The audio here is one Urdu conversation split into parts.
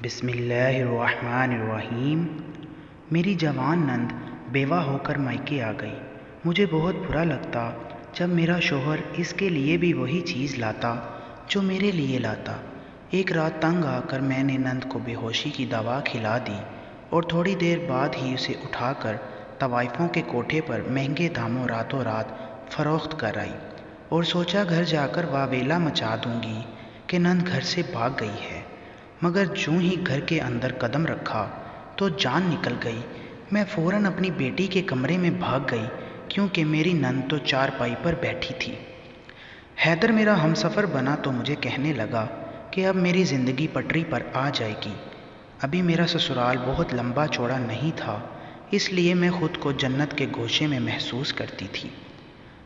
بسم اللہ الرحمن الرحیم۔ میری جوان نند بیوہ ہو کر مائکے آ گئی۔ مجھے بہت برا لگتا جب میرا شوہر اس کے لیے بھی وہی چیز لاتا جو میرے لیے لاتا۔ ایک رات تنگ آ کر میں نے نند کو بے ہوشی کی دوا کھلا دی اور تھوڑی دیر بعد ہی اسے اٹھا کر طوائفوں کے کوٹھے پر مہنگے داموں راتوں رات فروخت کر آئی اور سوچا گھر جا کر واویلا مچا دوں گی کہ نند گھر سے بھاگ گئی ہے، مگر جوں ہی گھر کے اندر قدم رکھا تو جان نکل گئی۔ میں فوراً اپنی بیٹی کے کمرے میں بھاگ گئی کیونکہ میری نند تو چارپائی پر بیٹھی تھی۔ حیدر میرا ہمسفر بنا تو مجھے کہنے لگا کہ اب میری زندگی پٹری پر آ جائے گی۔ ابھی میرا سسرال بہت لمبا چوڑا نہیں تھا، اس لیے میں خود کو جنت کے گوشے میں محسوس کرتی تھی۔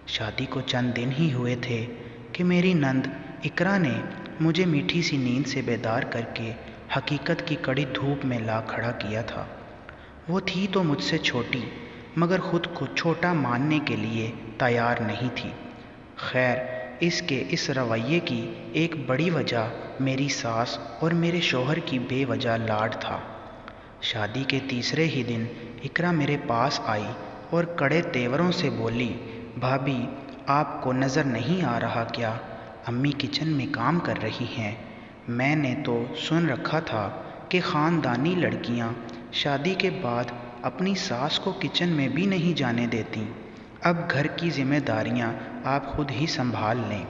شادی کو چند دن ہی ہوئے تھے کہ میری نند اقرا نے مجھے میٹھی سی نیند سے بیدار کر کے حقیقت کی کڑی دھوپ میں لا کھڑا کیا تھا۔ وہ تھی تو مجھ سے چھوٹی، مگر خود کو چھوٹا ماننے کے لیے تیار نہیں تھی۔ خیر، اس رویے کی ایک بڑی وجہ میری ساس اور میرے شوہر کی بے وجہ لاڈ تھا۔ شادی کے تیسرے ہی دن اقرا میرے پاس آئی اور کڑے تیوروں سے بولی، بھابھی آپ کو نظر نہیں آ رہا کیا؟ امی کچن میں کام کر رہی ہیں۔ میں نے تو سن رکھا تھا کہ خاندانی لڑکیاں شادی کے بعد اپنی ساس کو کچن میں بھی نہیں جانے دیتی۔ اب گھر کی ذمہ داریاں آپ خود ہی سنبھال لیں۔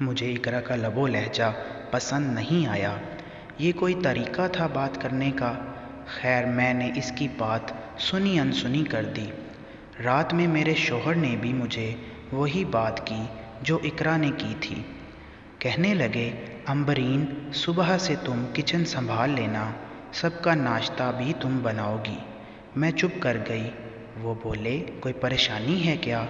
مجھے اقرا کا لب و لہجہ پسند نہیں آیا۔ یہ کوئی طریقہ تھا بات کرنے کا؟ خیر، میں نے اس کی بات سنی انسنی کر دی۔ رات میں میرے شوہر نے بھی مجھے وہی بات کی جو اقرا نے کی تھی۔ کہنے لگے، امبرین، صبح سے تم کچن سنبھال لینا، سب کا ناشتہ بھی تم بناؤ گی۔ میں چپ کر گئی۔ وہ بولے، کوئی پریشانی ہے کیا؟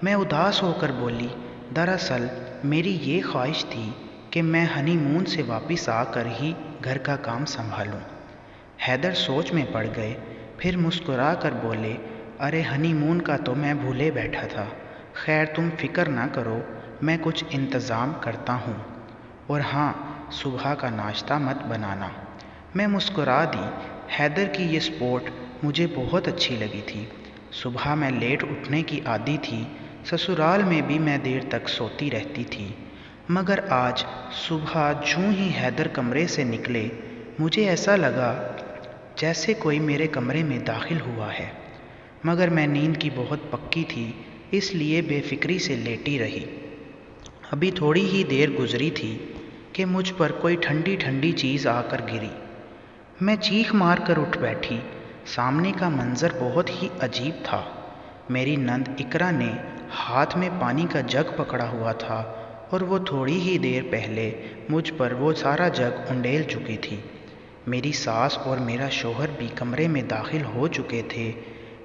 میں اداس ہو کر بولی، دراصل میری یہ خواہش تھی کہ میں ہنی مون سے واپس آ کر ہی گھر کا کام سنبھالوں۔ حیدر سوچ میں پڑ گئے، پھر مسکرا کر بولے، ارے ہنی مون کا تو میں بھولے بیٹھا تھا۔ خیر تم فکر نہ کرو، میں کچھ انتظام کرتا ہوں، اور ہاں، صبح کا ناشتہ مت بنانا۔ میں مسکرا دی۔ حیدر کی یہ سپورٹ مجھے بہت اچھی لگی تھی۔ صبح میں لیٹ اٹھنے کی عادی تھی، سسرال میں بھی میں دیر تک سوتی رہتی تھی، مگر آج صبح جوں ہی حیدر کمرے سے نکلے مجھے ایسا لگا جیسے کوئی میرے کمرے میں داخل ہوا ہے، مگر میں نیند کی بہت پکی تھی، اس لیے بے فکری سے لیٹی رہی۔ ابھی تھوڑی ہی دیر گزری تھی کہ مجھ پر کوئی ٹھنڈی ٹھنڈی چیز آ کر گری۔ میں چیخ مار کر اٹھ بیٹھی۔ سامنے کا منظر بہت ہی عجیب تھا۔ میری نند اقرا نے ہاتھ میں پانی کا جگ پکڑا ہوا تھا اور وہ تھوڑی ہی دیر پہلے مجھ پر وہ سارا جگ انڈیل چکی تھی۔ میری ساس اور میرا شوہر بھی کمرے میں داخل ہو چکے تھے۔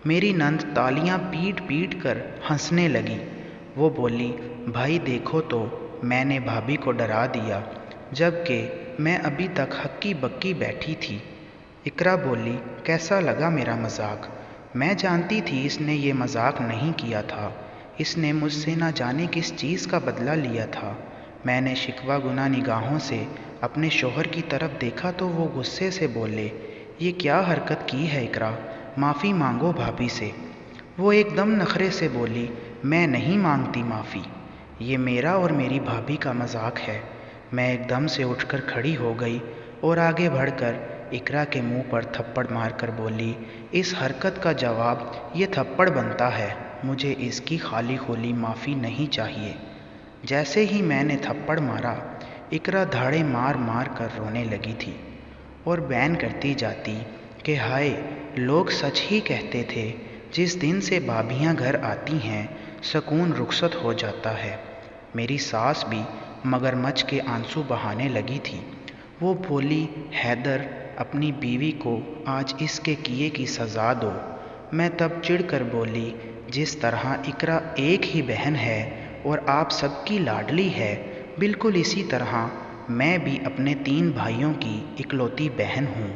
میری نند تالیاں پیٹ پیٹ کر ہنسنے لگی۔ وہ بولی، بھائی دیکھو تو، میں نے بھابھی کو ڈرا دیا، جبکہ میں ابھی تک ہکی بکی بیٹھی تھی۔ اقرا بولی، کیسا لگا میرا مذاق؟ میں جانتی تھی اس نے یہ مذاق نہیں کیا تھا، اس نے مجھ سے نہ جانے کس چیز کا بدلہ لیا تھا۔ میں نے شکوہ گناہ نگاہوں سے اپنے شوہر کی طرف دیکھا تو وہ غصے سے بولے، یہ کیا حرکت کی ہے اقرا؟ معافی مانگو بھابھی سے۔ وہ ایک دم نخرے سے بولی، میں نہیں مانگتی معافی، یہ میرا اور میری بھابھی کا مذاق ہے۔ میں ایک دم سے اٹھ کر کھڑی ہو گئی اور آگے بڑھ کر اقرا کے منہ پر تھپڑ مار کر بولی، اس حرکت کا جواب یہ تھپڑ بنتا ہے، مجھے اس کی خالی خولی معافی نہیں چاہیے۔ جیسے ہی میں نے تھپڑ مارا، اقرا دھاڑے مار مار کر رونے لگی تھی اور بین کرتی جاتی کہ ہائے، لوگ سچ ہی کہتے تھے، جس دن سے بھابھیاں گھر آتی ہیں سکون رخصت ہو جاتا ہے۔ میری ساس بھی مگرمچھ کے آنسو بہانے لگی تھی۔ وہ بولی، حیدر، اپنی بیوی کو آج اس کے کیے کی سزا دو۔ میں تب چڑھ کر بولی، جس طرح اقرا ایک ہی بہن ہے اور آپ سب کی لاڈلی ہے، بالکل اسی طرح میں بھی اپنے 3 بھائیوں کی اکلوتی بہن ہوں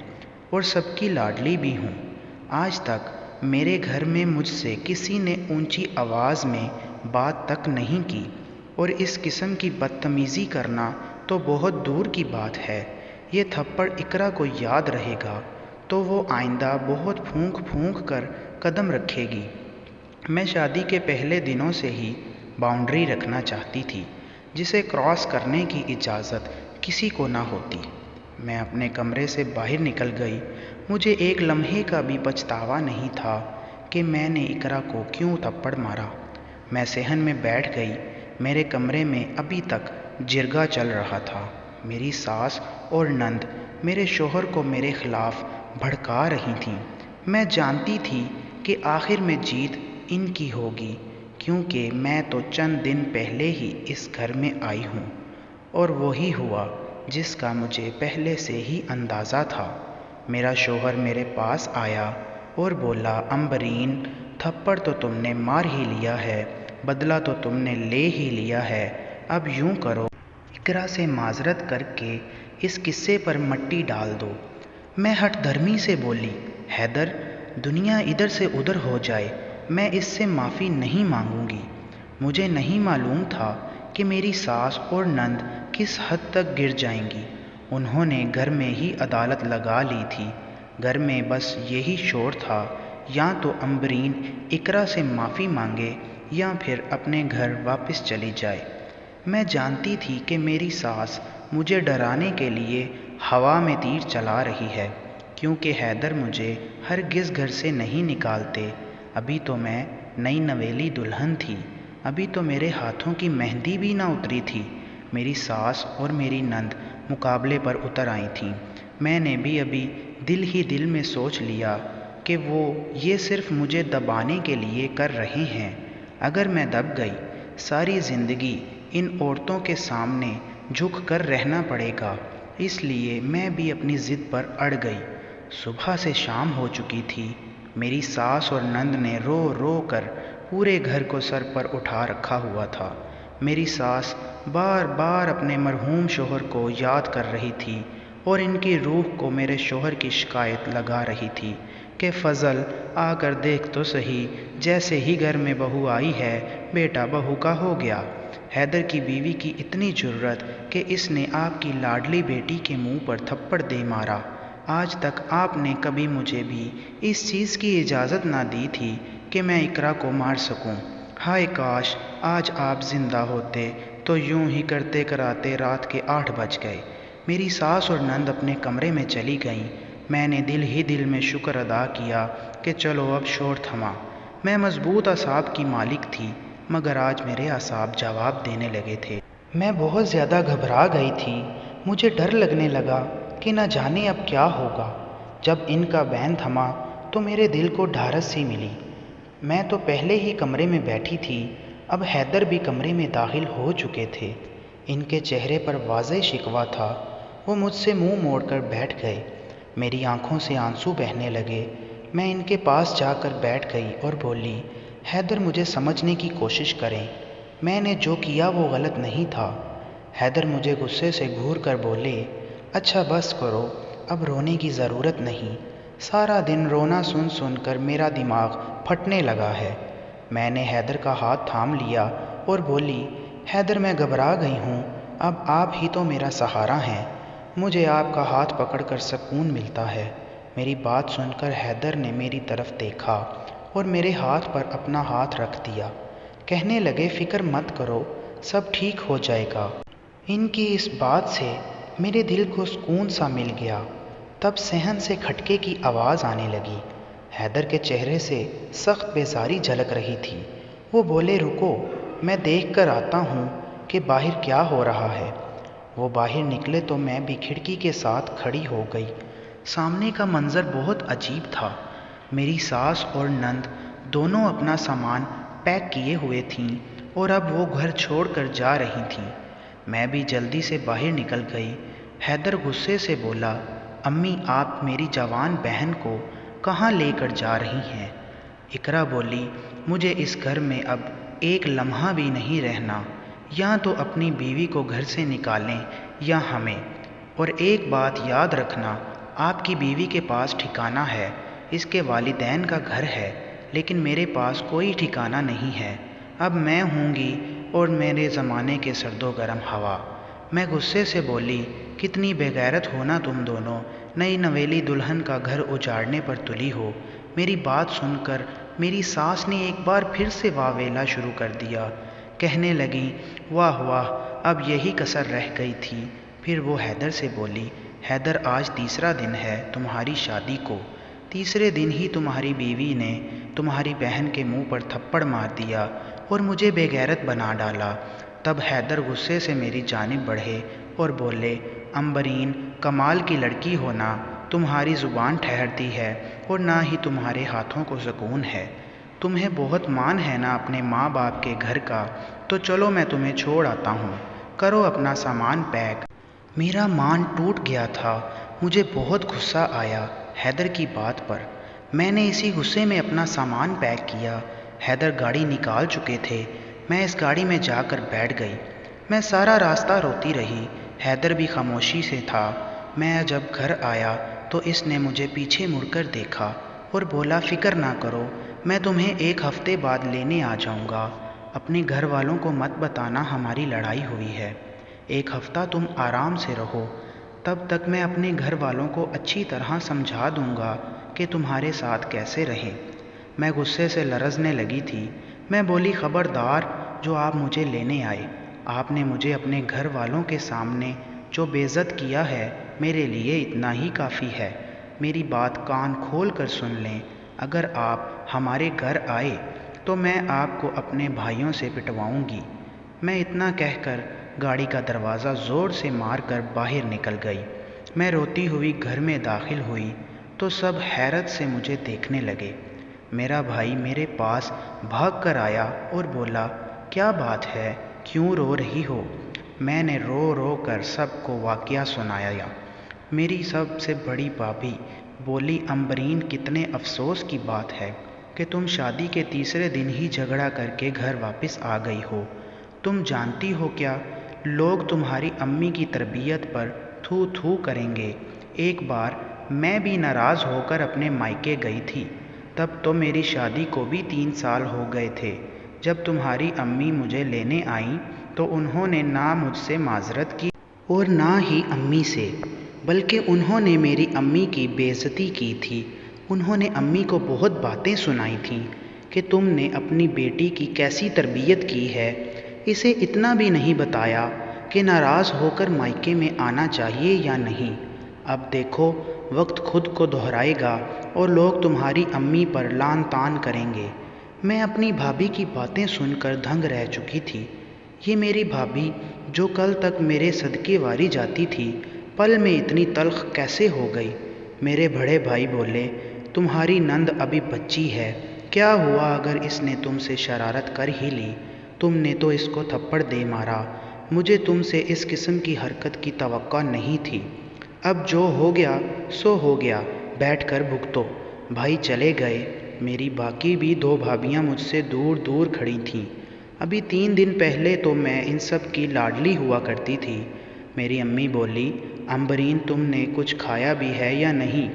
اور سب کی لاڈلی بھی ہوں۔ آج تک میرے گھر میں مجھ سے کسی نے اونچی آواز میں بات تک نہیں کی، اور اس قسم کی بدتمیزی کرنا تو بہت دور کی بات ہے۔ یہ تھپڑ اقرا کو یاد رہے گا تو وہ آئندہ بہت پھونک پھونک کر قدم رکھے گی۔ میں شادی کے پہلے دنوں سے ہی باؤنڈری رکھنا چاہتی تھی جسے کراس کرنے کی اجازت کسی کو نہ ہوتی۔ میں اپنے کمرے سے باہر نکل گئی۔ مجھے ایک لمحے کا بھی پچھتاوا نہیں تھا کہ میں نے اقرا کو کیوں تھپڑ مارا۔ میں صحن میں بیٹھ گئی۔ میرے کمرے میں ابھی تک جرگہ چل رہا تھا۔ میری ساس اور نند میرے شوہر کو میرے خلاف بھڑکا رہی تھیں۔ میں جانتی تھی کہ آخر میں جیت ان کی ہوگی، کیونکہ میں تو چند دن پہلے ہی اس گھر میں آئی ہوں، اور وہی ہوا جس کا مجھے پہلے سے ہی اندازہ تھا۔ میرا شوہر میرے پاس آیا اور بولا، امبرین، تھپڑ تو تم نے مار ہی لیا ہے، بدلہ تو تم نے لے ہی لیا ہے، اب یوں کرو، اقرا سے معذرت کر کے اس قصے پر مٹی ڈال دو۔ میں ہٹ دھرمی سے بولی، حیدر، دنیا ادھر سے ادھر ہو جائے، میں اس سے معافی نہیں مانگوں گی۔ مجھے نہیں معلوم تھا کہ میری ساس اور نند کس حد تک گر جائیں گی۔ انہوں نے گھر میں ہی عدالت لگا لی تھی۔ گھر میں بس یہی شور تھا، یا تو امبرین اقرا سے معافی مانگے یا پھر اپنے گھر واپس چلی جائے۔ میں جانتی تھی کہ میری ساس مجھے ڈرانے کے لیے ہوا میں تیر چلا رہی ہے، کیونکہ حیدر مجھے ہرگز گھر سے نہیں نکالتے۔ ابھی تو میں نئی نویلی دلہن تھی، ابھی تو میرے ہاتھوں کی مہندی بھی نہ اتری تھی۔ میری ساس اور میری نند مقابلے پر اتر آئی تھیں۔ میں نے بھی ابھی دل ہی دل میں سوچ لیا کہ وہ یہ صرف مجھے دبانے کے لیے کر رہے ہیں۔ اگر میں دب گئی، ساری زندگی ان عورتوں کے سامنے جھک کر رہنا پڑے گا، اس لیے میں بھی اپنی ضد پر اڑ گئی۔ صبح سے شام ہو چکی تھی۔ میری ساس اور نند نے رو رو کر پورے گھر کو سر پر اٹھا رکھا ہوا تھا۔ میری ساس بار بار اپنے مرحوم شوہر کو یاد کر رہی تھی اور ان کی روح کو میرے شوہر کی شکایت لگا رہی تھی کہ فضل، آ کر دیکھ تو صحیح، جیسے ہی گھر میں بہو آئی ہے، بیٹا بہو کا ہو گیا۔ حیدر کی بیوی کی اتنی جرأت کہ اس نے آپ کی لاڈلی بیٹی کے منہ پر تھپڑ دے مارا۔ آج تک آپ نے کبھی مجھے بھی اس چیز کی اجازت نہ دی تھی کہ میں اقرا کو مار سکوں۔ ہائے کاش آج آپ زندہ ہوتے تو یوں ہی کرتے کراتے رات کے 8 بج گئے۔ میری ساس اور نند اپنے کمرے میں چلی گئیں۔ میں نے دل ہی دل میں شکر ادا کیا کہ چلو اب شور تھما۔ میں مضبوط اعصاب کی مالک تھی، مگر آج میرے اعصاب جواب دینے لگے تھے۔ میں بہت زیادہ گھبرا گئی تھی۔ مجھے ڈر لگنے لگا کہ نہ جانے اب کیا ہوگا۔ جب ان کا بین تھما تو میرے دل کو ڈھارس سی ملی۔ میں تو پہلے ہی کمرے میں بیٹھی تھی، اب حیدر بھی کمرے میں داخل ہو چکے تھے۔ ان کے چہرے پر واضح شکوہ تھا۔ وہ مجھ سے منہ موڑ کر بیٹھ گئے۔ میری آنکھوں سے آنسو بہنے لگے۔ میں ان کے پاس جا کر بیٹھ گئی اور بولی، حیدر، مجھے سمجھنے کی کوشش کریں، میں نے جو کیا وہ غلط نہیں تھا۔ حیدر مجھے غصے سے گھور کر بولے، اچھا بس کرو، اب رونے کی ضرورت نہیں، سارا دن رونا سن سن کر میرا دماغ پھٹنے لگا ہے۔ میں نے حیدر کا ہاتھ تھام لیا اور بولی، حیدر، میں گھبرا گئی ہوں، اب آپ ہی تو میرا سہارا ہیں، مجھے آپ کا ہاتھ پکڑ کر سکون ملتا ہے۔ میری بات سن کر حیدر نے میری طرف دیکھا اور میرے ہاتھ پر اپنا ہاتھ رکھ دیا۔ کہنے لگے، فکر مت کرو، سب ٹھیک ہو جائے گا۔ ان کی اس بات سے میرے دل کو سکون سا مل گیا۔ تب صحن سے کھٹکے کی آواز آنے لگی۔ حیدر کے چہرے سے سخت بیزاری جھلک رہی تھی۔ وہ بولے، رکو، میں دیکھ کر آتا ہوں کہ باہر کیا ہو رہا ہے۔ وہ باہر نکلے تو میں بھی کھڑکی کے ساتھ کھڑی ہو گئی۔ سامنے کا منظر بہت عجیب تھا۔ میری ساس اور نند دونوں اپنا سامان پیک کیے ہوئے تھیں اور اب وہ گھر چھوڑ کر جا رہی تھیں۔ میں بھی جلدی سے باہر نکل گئی۔ حیدر غصے سے بولا، امی، آپ میری جوان بہن کو کہاں لے کر جا رہی ہیں؟ اقرا بولی، مجھے اس گھر میں اب ایک لمحہ بھی نہیں رہنا، یا تو اپنی بیوی کو گھر سے نکالیں یا ہمیں۔ اور ایک بات یاد رکھنا، آپ کی بیوی کے پاس ٹھکانہ ہے، اس کے والدین کا گھر ہے، لیکن میرے پاس کوئی ٹھکانہ نہیں ہے۔ اب میں ہوں گی اور میرے زمانے کے سرد و گرم ہوا۔ میں غصے سے بولی، کتنی بے غیرت ہو نا تم دونوں، نئی نویلی دلہن کا گھر اجاڑنے پر تلی ہو۔ میری بات سن کر میری ساس نے ایک بار پھر سے واویلا شروع کر دیا۔ کہنے لگیں، واہ واہ، اب یہی کسر رہ گئی تھی۔ پھر وہ حیدر سے بولی، حیدر آج تیسرا دن ہے تمہاری شادی کو، تیسرے دن ہی تمہاری بیوی نے تمہاری بہن کے منہ پر تھپڑ مار دیا اور مجھے بے غیرت بنا ڈالا۔ تب حیدر غصے سے میری جانب بڑھے اور بولے، امبرین، کمال کی لڑکی ہونا، تمہاری زبان ٹھہرتی ہے اور نہ ہی تمہارے ہاتھوں کو سکون ہے۔ تمہیں بہت مان ہے نا اپنے ماں باپ کے گھر کا، تو چلو میں تمہیں چھوڑ آتا ہوں، کرو اپنا سامان پیک۔ میرا مان ٹوٹ گیا تھا، مجھے بہت غصہ آیا حیدر کی بات پر۔ میں نے اسی غصے میں اپنا سامان پیک کیا۔ حیدر گاڑی نکال چکے تھے، میں اس گاڑی میں جا کر بیٹھ گئی۔ میں سارا راستہ روتی رہی، حیدر بھی خاموشی سے تھا۔ میں جب گھر آیا تو اس نے مجھے پیچھے مڑ کر دیکھا اور بولا، فکر نہ کرو، میں تمہیں ایک ہفتے بعد لینے آ جاؤں گا۔ اپنے گھر والوں کو مت بتانا ہماری لڑائی ہوئی ہے، ایک ہفتہ تم آرام سے رہو، تب تک میں اپنے گھر والوں کو اچھی طرح سمجھا دوں گا کہ تمہارے ساتھ کیسے رہیں۔ میں غصے سے لرزنے لگی تھی۔ میں بولی، خبردار، جو آپ مجھے لینے آئے، آپ نے مجھے اپنے گھر والوں کے سامنے جو بے عزت کیا ہے، میرے لیے اتنا ہی کافی ہے۔ میری بات کان کھول کر سن لیں، اگر آپ ہمارے گھر آئے تو میں آپ کو اپنے بھائیوں سے پٹواؤں گی۔ میں اتنا کہہ کر گاڑی کا دروازہ زور سے مار کر باہر نکل گئی۔ میں روتی ہوئی گھر میں داخل ہوئی تو سب حیرت سے مجھے دیکھنے لگے۔ میرا بھائی میرے پاس بھاگ کر آیا اور بولا، کیا بات ہے، کیوں رو رہی ہو؟ میں نے رو رو کر سب کو واقعہ سنایا۔ میری سب سے بڑی بھابھی بولی، امبرین، کتنے افسوس کی بات ہے کہ تم شادی کے تیسرے دن ہی جھگڑا کر کے گھر واپس آ گئی ہو۔ تم جانتی ہو کیا، لوگ تمہاری امی کی تربیت پر تھو تھو کریں گے۔ ایک بار میں بھی ناراض ہو کر اپنے مائکے گئی تھی، تب تو میری شادی کو بھی 3 سال ہو گئے تھے۔ جب تمہاری امی مجھے لینے آئیں تو انہوں نے نہ مجھ سے معذرت کی اور نہ ہی امی سے، بلکہ انہوں نے میری امی کی بے عزتی کی تھی۔ انہوں نے امی کو بہت باتیں سنائی تھیں کہ تم نے اپنی بیٹی کی کیسی تربیت کی ہے، اسے اتنا بھی نہیں بتایا کہ ناراض ہو کر مائکے میں آنا چاہیے یا نہیں۔ اب دیکھو، وقت خود کو دہرائے گا اور لوگ تمہاری امی پر لان تان کریں گے۔ میں اپنی بھابھی کی باتیں سن کر دنگ رہ چکی تھی۔ یہ میری بھابھی جو کل تک میرے صدقے واری جاتی تھی، پل میں اتنی تلخ کیسے ہو گئی؟ میرے بڑے بھائی بولے، تمہاری نند ابھی بچی ہے، کیا ہوا اگر اس نے تم سے شرارت کر ہی لی؟ تم نے تو اس کو تھپڑ دے مارا۔ مجھے تم سے اس قسم کی حرکت کی توقع نہیں تھی۔ اب جو ہو گیا سو ہو گیا، بیٹھ کر بھگتو۔ بھائی چلے گئے، میری باقی بھی 2 بھابھیاں مجھ سے دور دور کھڑی تھیں۔ ابھی 3 دن پہلے تو میں ان سب کی لاڈلی ہوا کرتی تھی۔ میری امی بولی، امبرین، تم نے کچھ کھایا بھی ہے یا نہیں؟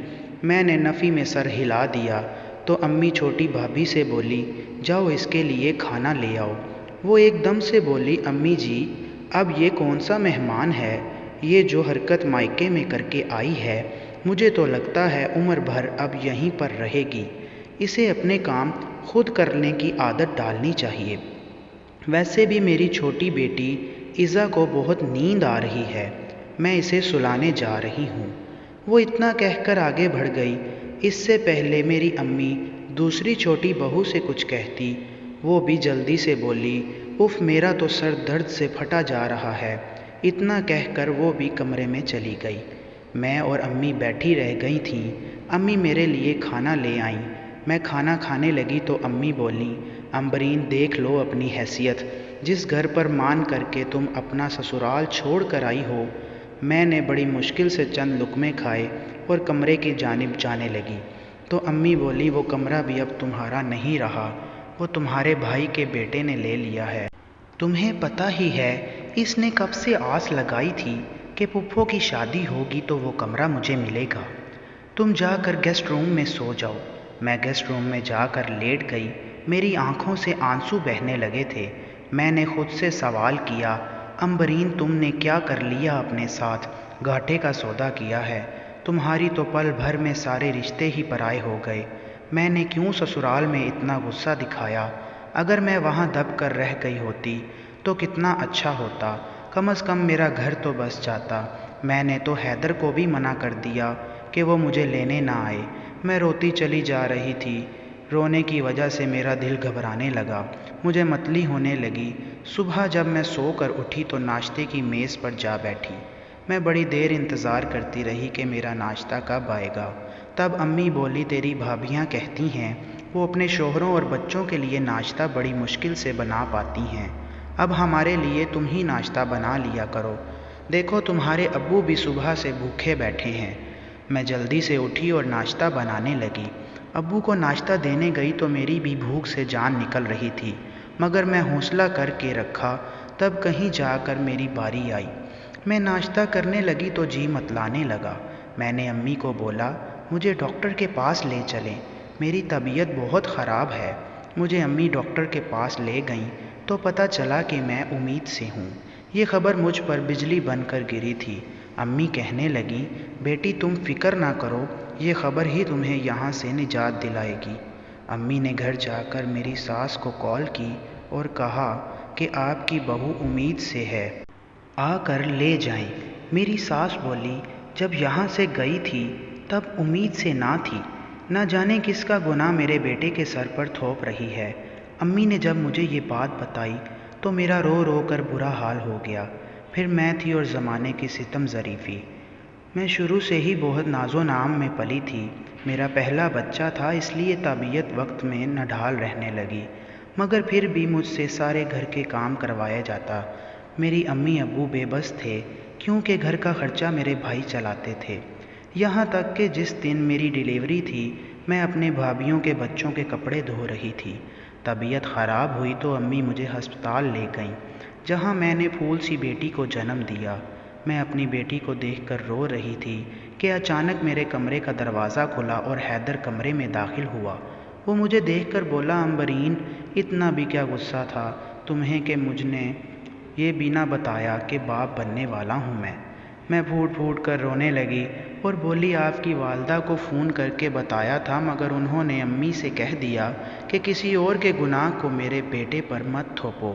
میں نے نفی میں سر ہلا دیا تو امی چھوٹی بھابھی سے بولی، جاؤ اس کے لیے کھانا لے آؤ۔ وہ ایک دم سے بولی، امی جی، اب یہ کون سا مہمان ہے؟ یہ جو حرکت مائکے میں کر کے آئی ہے، مجھے تو لگتا ہے عمر بھر اب یہیں پر رہے گی۔ اسے اپنے کام خود کرنے کی عادت ڈالنی چاہیے۔ ویسے بھی میری چھوٹی بیٹی عزا کو بہت نیند آ رہی ہے، میں اسے سلانے جا رہی ہوں۔ وہ اتنا کہہ کر آگے بڑھ گئی۔ اس سے پہلے میری امی دوسری چھوٹی بہو سے کچھ کہتی، وہ بھی جلدی سے بولی، اف، میرا تو سر درد سے پھٹا جا رہا ہے۔ اتنا کہہ کر وہ بھی کمرے میں چلی گئی۔ میں اور امی بیٹھی رہ گئی تھیں۔ امی میرے لیے کھانا لے آئیں۔ میں کھانا کھانے لگی تو امی بولیں، امبرین، دیکھ لو اپنی حیثیت، جس گھر پر مان کر کے تم اپنا سسرال چھوڑ کر آئی ہو۔ میں نے بڑی مشکل سے چند لقمے کھائے اور کمرے کی جانب جانے لگی تو امی بولی، وہ کمرہ بھی اب تمہارا نہیں رہا، وہ تمہارے بھائی کے بیٹے نے لے لیا ہے۔ تمہیں پتہ ہی ہے اس نے کب سے آس لگائی تھی کہ پھپھو کی شادی ہوگی تو وہ کمرہ مجھے ملے گا۔ تم جا کر گیسٹ روم میں سو جاؤ۔ میں گیسٹ روم میں جا کر لیٹ گئی۔ میری آنکھوں سے آنسو بہنے لگے تھے۔ میں نے خود سے سوال کیا، امبرین تم نے کیا کر لیا اپنے ساتھ؟ گھاٹے کا سودا کیا ہے؟ تمہاری تو پل بھر میں سارے رشتے ہی پرائے ہو گئے۔ میں نے کیوں سسرال میں اتنا غصہ دکھایا؟ اگر میں وہاں دب کر رہ گئی ہوتی تو کتنا اچھا ہوتا، کم از کم میرا گھر تو بس جاتا۔ میں نے تو حیدر کو بھی منع کر دیا کہ وہ مجھے لینے نہ آئے۔ میں روتی چلی جا رہی تھی، رونے کی وجہ سے میرا دل گھبرانے لگا، مجھے متلی ہونے لگی۔ صبح جب میں سو کر اٹھی تو ناشتے کی میز پر جا بیٹھی۔ میں بڑی دیر انتظار کرتی رہی کہ میرا ناشتہ کب آئے گا۔ تب امی بولی، تیری بھابیاں کہتی ہیں وہ اپنے شوہروں اور بچوں کے لیے ناشتہ بڑی مشکل سے بنا پاتی ہیں، اب ہمارے لیے تم ہی ناشتہ بنا لیا کرو، دیکھو تمہارے ابو بھی صبح سے بھوکے بیٹھے ہیں۔ میں جلدی سے اٹھی اور ناشتہ بنانے لگی۔ ابو کو ناشتہ دینے گئی تو میری بھی بھوک سے جان نکل رہی تھی، مگر میں حوصلہ کر کے رکھا۔ تب کہیں جا کر میری باری آئی۔ میں ناشتہ کرنے لگی تو جی متلانے لگا۔ میں نے امی کو بولا، مجھے ڈاکٹر کے پاس لے چلیں، میری طبیعت بہت خراب ہے۔ مجھے امی ڈاکٹر کے پاس لے گئیں تو پتہ چلا کہ میں امید سے ہوں۔ یہ خبر مجھ پر بجلی بن کر گری تھی۔ امی کہنے لگیں، بیٹی تم فکر نہ کرو، یہ خبر ہی تمہیں یہاں سے نجات دلائے گی۔ امی نے گھر جا کر میری ساس کو کال کی اور کہا کہ آپ کی بہو امید سے ہے، آ کر لے جائیں۔ میری ساس بولی، جب یہاں سے گئی تھی تب امید سے نہ تھی، نہ جانے کس کا گناہ میرے بیٹے کے سر پر تھوپ رہی ہے۔ امی نے جب مجھے یہ بات بتائی تو میرا رو رو کر برا حال ہو گیا۔ پھر میں تھی اور زمانے کی ستم ظریفی۔ میں شروع سے ہی بہت ناز و نام میں پلی تھی، میرا پہلا بچہ تھا، اس لیے طبیعت وقت میں نڈھال رہنے لگی، مگر پھر بھی مجھ سے سارے گھر کے کام کروایا جاتا۔ میری امی ابو بے بس تھے کیونکہ گھر کا خرچہ میرے بھائی چلاتے تھے۔ یہاں تک کہ جس دن میری ڈیلیوری تھی میں اپنے بھابھیوں کے بچوں کے کپڑے دھو رہی تھی۔ طبیعت خراب ہوئی تو امی مجھے ہسپتال لے گئیں، جہاں میں نے پھول سی بیٹی کو جنم دیا۔ میں اپنی بیٹی کو دیکھ کر رو رہی تھی کہ اچانک میرے کمرے کا دروازہ کھلا اور حیدر کمرے میں داخل ہوا۔ وہ مجھے دیکھ کر بولا، امبرین اتنا بھی کیا غصہ تھا تمہیں کہ مجھ نے یہ بھی نہ بتایا کہ باپ بننے والا ہوں میں۔ میں پھوٹ پھوٹ کر رونے لگی اور بولی، آپ کی والدہ کو فون کر کے بتایا تھا، مگر انہوں نے امی سے کہہ دیا کہ کسی اور کے گناہ کو میرے بیٹے پر مت تھوپو۔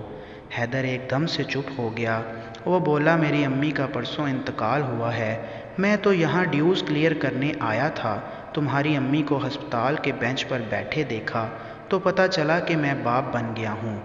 حیدر ایک دم سے چپ ہو گیا۔ وہ بولا، میری امی کا پرسوں انتقال ہوا ہے، میں تو یہاں ڈیوز کلیئر کرنے آیا تھا، تمہاری امی کو ہسپتال کے بینچ پر بیٹھے دیکھا تو پتہ چلا کہ میں باپ بن گیا ہوں،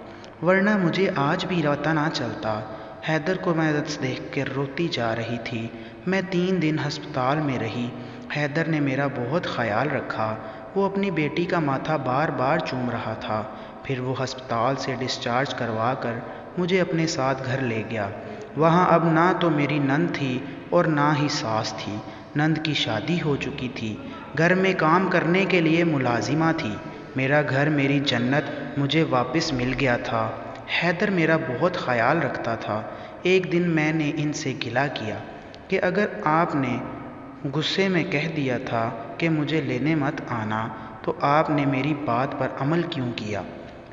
ورنہ مجھے آج بھی پتہ نہ چلتا۔ حیدر کو میں دیکھ کر روتی جا رہی تھی۔ میں 3 دن ہسپتال میں رہی۔ حیدر نے میرا بہت خیال رکھا، وہ اپنی بیٹی کا ماتھا بار بار چوم رہا تھا۔ پھر وہ ہسپتال سے ڈسچارج کروا کر مجھے اپنے ساتھ گھر لے گیا۔ وہاں اب نہ تو میری نند تھی اور نہ ہی ساس تھی، نند کی شادی ہو چکی تھی، گھر میں کام کرنے کے لیے ملازمہ تھی۔ میرا گھر، میری جنت مجھے واپس مل گیا تھا۔ حیدر میرا بہت خیال رکھتا تھا۔ ایک دن میں نے ان سے گلہ کیا کہ اگر آپ نے غصے میں کہہ دیا تھا کہ مجھے لینے مت آنا تو آپ نے میری بات پر عمل کیوں کیا؟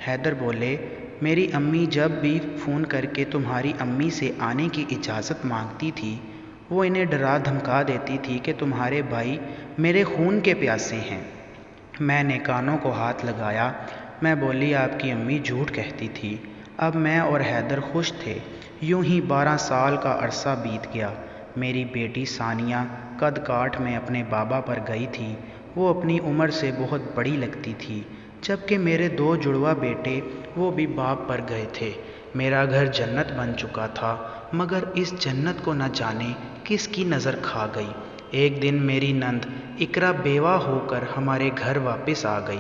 حیدر بولے، میری امی جب بھی فون کر کے تمہاری امی سے آنے کی اجازت مانگتی تھی وہ انہیں ڈرا دھمکا دیتی تھی کہ تمہارے بھائی میرے خون کے پیاسے ہیں۔ میں نے کانوں کو ہاتھ لگایا۔ میں بولی، آپ کی امی جھوٹ کہتی تھی۔ اب میں اور حیدر خوش تھے۔ یوں ہی 12 سال کا عرصہ بیت گیا۔ میری بیٹی ثانیہ قد کاٹ میں اپنے بابا پر گئی تھی، وہ اپنی عمر سے بہت بڑی لگتی تھی، جبکہ میرے 2 جڑواں بیٹے وہ بھی باپ پر گئے تھے۔ میرا گھر جنت بن چکا تھا، مگر اس جنت کو نہ جانے کس کی نظر کھا گئی۔ ایک دن میری نند اقرا بیوہ ہو کر ہمارے گھر واپس آ گئی۔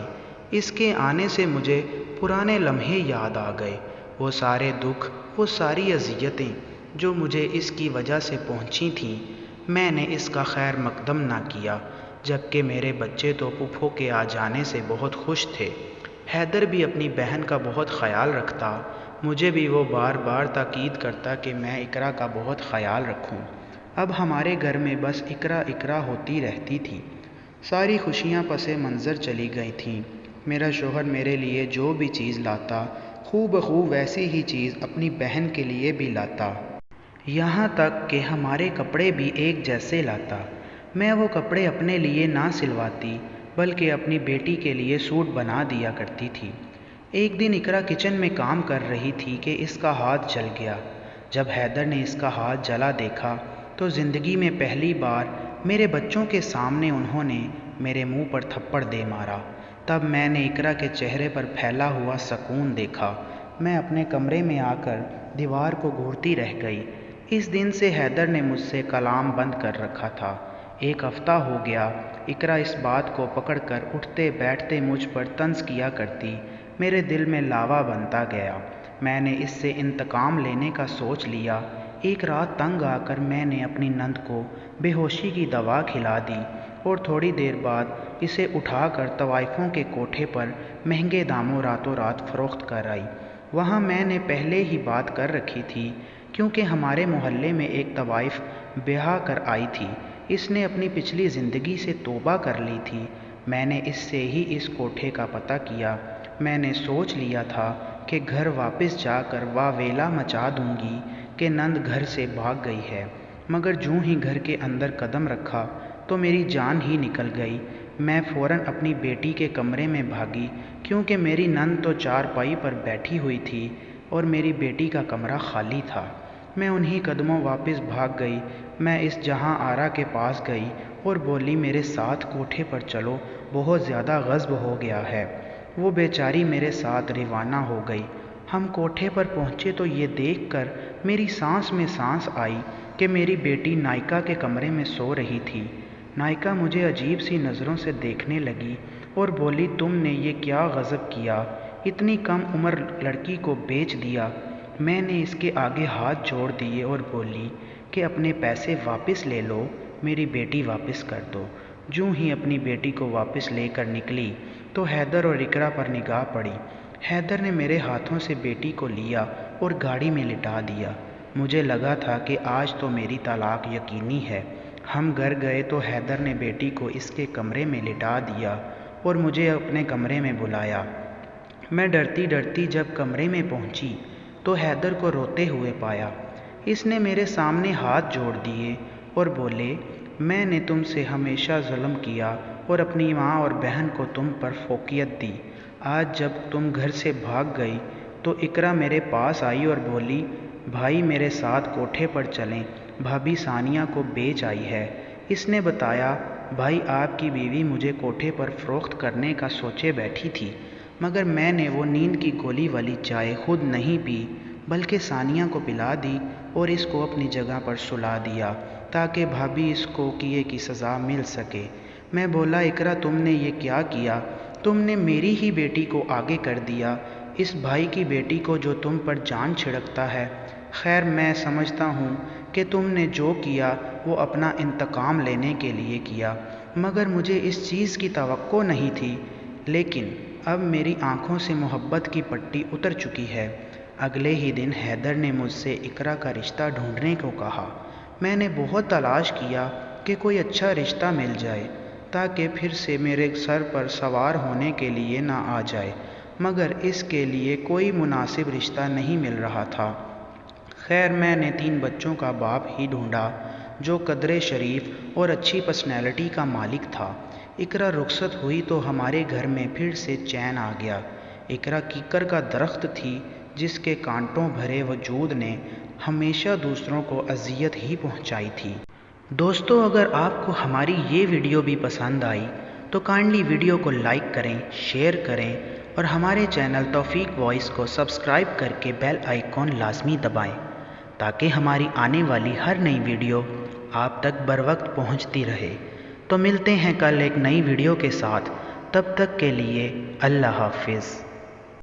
اس کے آنے سے مجھے پرانے لمحے یاد آ گئے، وہ سارے دکھ، وہ ساری اذیتیں جو مجھے اس کی وجہ سے پہنچی تھیں۔ میں نے اس کا خیر مقدم نہ کیا، جبکہ میرے بچے تو پھپھو کے آ جانے سے بہت خوش تھے۔ حیدر بھی اپنی بہن کا بہت خیال رکھتا، مجھے بھی وہ بار بار تاکید کرتا کہ میں اقرا کا بہت خیال رکھوں۔ اب ہمارے گھر میں بس اقرا اقرا ہوتی رہتی تھی۔ ساری خوشیاں پس منظر چلی گئی تھیں۔ میرا شوہر میرے لیے جو بھی چیز لاتا خوب بخوب ویسی ہی چیز اپنی بہن کے لیے بھی لاتا۔ یہاں تک کہ ہمارے کپڑے بھی ایک جیسے لاتا۔ میں وہ کپڑے اپنے لیے نہ سلواتی بلکہ اپنی بیٹی کے لیے سوٹ بنا دیا کرتی تھی۔ ایک دن اقرا کچن میں کام کر رہی تھی کہ اس کا ہاتھ جل گیا۔ جب حیدر نے اس کا ہاتھ جلا دیکھا تو زندگی میں پہلی بار میرے بچوں کے سامنے انہوں نے میرے منہ پر تھپڑ دے مارا۔ تب میں نے اقرا کے چہرے پر پھیلا ہوا سکون دیکھا۔ میں اپنے کمرے میں آ کر دیوار کو گھورتی رہ گئی۔ اس دن سے حیدر نے مجھ سے کلام بند کر رکھا تھا۔ ایک ہفتہ ہو گیا اقرا اس بات کو پکڑ کر اٹھتے بیٹھتے مجھ پر طنز کیا کرتی۔ میرے دل میں لاوا بنتا گیا۔ میں نے اس سے انتقام لینے کا سوچ لیا۔ ایک رات تنگ آ کر میں نے اپنی نند کو بے ہوشی کی دوا کھلا دی اور تھوڑی دیر بعد اسے اٹھا کر طوائفوں کے کوٹھے پر مہنگے داموں راتوں رات فروخت کر آئی۔ وہاں میں نے پہلے ہی بات کر رکھی تھی کیونکہ ہمارے محلے میں ایک طوائف بیاہ کر آئی تھی۔ اس نے اپنی پچھلی زندگی سے توبہ کر لی تھی۔ میں نے اس سے ہی اس کوٹھے کا پتہ کیا۔ میں نے سوچ لیا تھا کہ گھر واپس جا کر واویلا مچا دوں گی کہ نند گھر سے بھاگ گئی ہے، مگر جوں ہی گھر کے اندر قدم رکھا تو میری جان ہی نکل گئی۔ میں فوراً اپنی بیٹی کے کمرے میں بھاگی کیونکہ میری نند تو چارپائی پر بیٹھی ہوئی تھی اور میری بیٹی کا کمرہ خالی تھا۔ میں انہی قدموں واپس بھاگ گئی۔ میں اس جہاں آرا کے پاس گئی اور بولی میرے ساتھ کوٹھے پر چلو، بہت زیادہ غضب ہو گیا ہے۔ وہ بیچاری میرے ساتھ روانہ ہو گئی۔ ہم کوٹھے پر پہنچے تو یہ دیکھ کر میری سانس میں سانس آئی کہ میری بیٹی نائکا کے کمرے میں سو رہی تھی۔ نائکا مجھے عجیب سی نظروں سے دیکھنے لگی اور بولی تم نے یہ کیا غضب کیا، اتنی کم عمر لڑکی کو بیچ دیا۔ میں نے اس کے آگے ہاتھ جوڑ دیے اور بولی کہ اپنے پیسے واپس لے لو، میری بیٹی واپس کر دو۔ جوں ہی اپنی بیٹی کو واپس لے کر نکلی تو حیدر اور اقرا پر نگاہ پڑی۔ حیدر نے میرے ہاتھوں سے بیٹی کو لیا اور گاڑی میں لٹا دیا۔ مجھے لگا تھا کہ آج تو میری طلاق یقینی ہے۔ ہم گھر گئے تو حیدر نے بیٹی کو اس کے کمرے میں لٹا دیا اور مجھے اپنے کمرے میں بلایا۔ میں ڈرتی ڈرتی جب کمرے میں پہنچی تو حیدر کو روتے ہوئے پایا۔ اس نے میرے سامنے ہاتھ جوڑ دیے اور بولے میں نے تم سے ہمیشہ ظلم کیا اور اپنی ماں اور بہن کو تم پر فوقیت دی۔ آج جب تم گھر سے بھاگ گئی تو اقرا میرے پاس آئی اور بولی بھائی میرے ساتھ کوٹھے پر چلیں، بھابھی ثانیہ کو بیچ آئی ہے۔ اس نے بتایا بھائی آپ کی بیوی مجھے کوٹھے پر فروخت کرنے کا سوچے بیٹھی تھی، مگر میں نے وہ نیند کی گولی والی چائے خود نہیں پی بلکہ ثانیہ کو پلا دی اور اس کو اپنی جگہ پر سلا دیا تاکہ بھابھی اس کو کیے کی سزا مل سکے۔ میں بولا اقرا تم نے یہ کیا کیا، تم نے میری ہی بیٹی کو آگے کر دیا، اس بھائی کی بیٹی کو جو تم پر جان چھڑکتا ہے۔ خیر میں سمجھتا ہوں کہ تم نے جو کیا وہ اپنا انتقام لینے کے لیے کیا، مگر مجھے اس چیز کی توقع نہیں تھی۔ لیکن اب میری آنکھوں سے محبت کی پٹی اتر چکی ہے۔ اگلے ہی دن حیدر نے مجھ سے اقرا کا رشتہ ڈھونڈنے کو کہا۔ میں نے بہت تلاش کیا کہ کوئی اچھا رشتہ مل جائے تاکہ پھر سے میرے سر پر سوار ہونے کے لیے نہ آ جائے، مگر اس کے لیے کوئی مناسب رشتہ نہیں مل رہا تھا۔ خیر میں نے 3 بچوں کا باپ ہی ڈھونڈا جو قدر شریف اور اچھی پرسنالٹی کا مالک تھا۔ اقرا رخصت ہوئی تو ہمارے گھر میں پھر سے چین آ گیا۔ اقرا کیکر کا درخت تھی جس کے کانٹوں بھرے وجود نے ہمیشہ دوسروں کو اذیت ہی پہنچائی تھی۔ دوستو اگر آپ کو ہماری یہ ویڈیو بھی پسند آئی تو کائنڈلی ویڈیو کو لائک کریں، شیئر کریں اور ہمارے چینل توفیق وائس کو سبسکرائب کر کے بیل آئیکن لازمی دبائیں تاکہ ہماری آنے والی ہر نئی ویڈیو آپ تک بروقت پہنچتی رہے۔ تو ملتے ہیں کل ایک نئی ویڈیو کے ساتھ، تب تک کے لیے اللہ حافظ۔